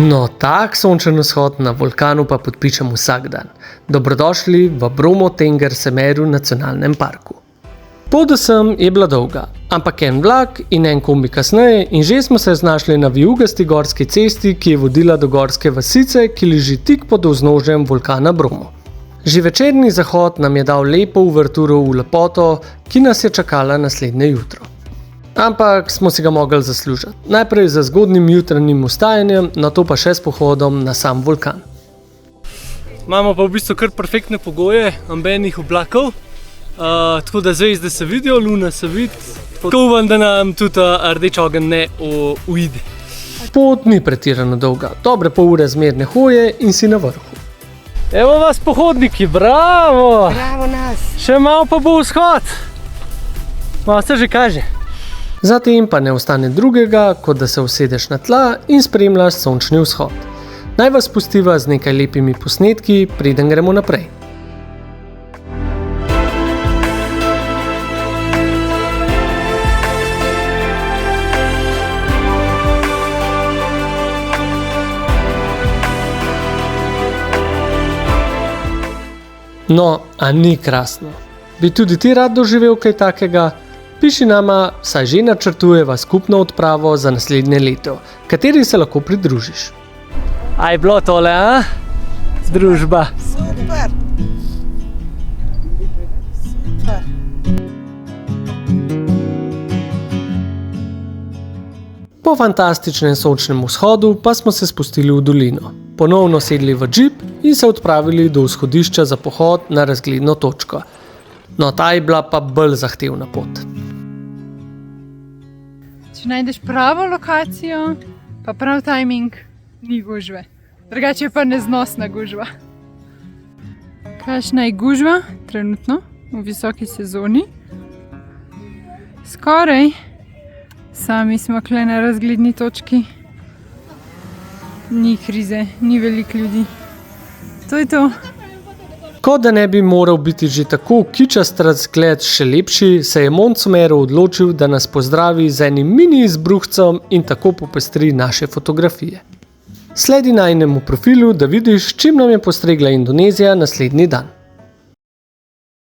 No, tak sončen vzhod na vulkanu pa podpičem vsak dan. Dobrodošli v Bromo Tengger Semeru nacionalnem parku. Pot do sem je bila dolga, ampak en vlak in en kombi kasneje in že smo se znašli na vijugasti gorski cesti, ki je vodila do gorske vasice, ki leži tik pod vznožjem vulkana Bromo. Že večerni zahod nam je dal lepo uverturo v lepoto, ki nas je čakala naslednje jutro. Ampak smo si ga mogli zaslužiti. Najprej za zgodnim jutranjim vstajanjem, nato pa še s pohodom na sam vulkan. Imamo pa v bistvu kar perfektne pogoje, ambenih oblakov, tako da zvezde se vidijo, luna se vidi, tako upam, da nam tudi rdeč ogenj ne uide. Pot ni pretirano dolga, dobre pol ure zmerne hoje in si na vrhu. Evo vas pohodniki, bravo! Bravo nas! Še malo pa bo vzhod. Malo se že kaže. Zatem pa ne ostane drugega, kot da se usedeš na tla in spremljaš sončni vzhod. Naj vas pustiva z nekaj lepimi posnetki, preden gremo naprej. No, a ni krasno? Bi tudi ti rad doživel kaj takega? Piši nama, saj že načrtujeva skupno odpravo za naslednje leto, kateri se lahko pridružiš. A je bilo tole, a? Družba. Super! Super! Po fantastičnem sončnem vzhodu pa smo se spustili v dolino, ponovno sedli v džip in se odpravili do vzhodišča za pohod na razgledno točko. No, ta je bila pa bolj zahtevna pot. Če najdeš pravo lokacijo, pa prav timing, ni gužve. Drugače je pa neznosna gužva. Kakšna je gužva trenutno v visoki sezoni? Skoraj. Sami smo kle na razgledni točki. Ni krize, ni veliko ljudi. To je to. Kot da ne bi moral biti že tako kičast razgled še lepši, se je Montsomero odločil, da nas pozdravi z enim mini izbruhcem in tako popestri naše fotografije. Sledi najinemu profilu, da vidiš, čim nam je postregla Indonezija naslednji dan.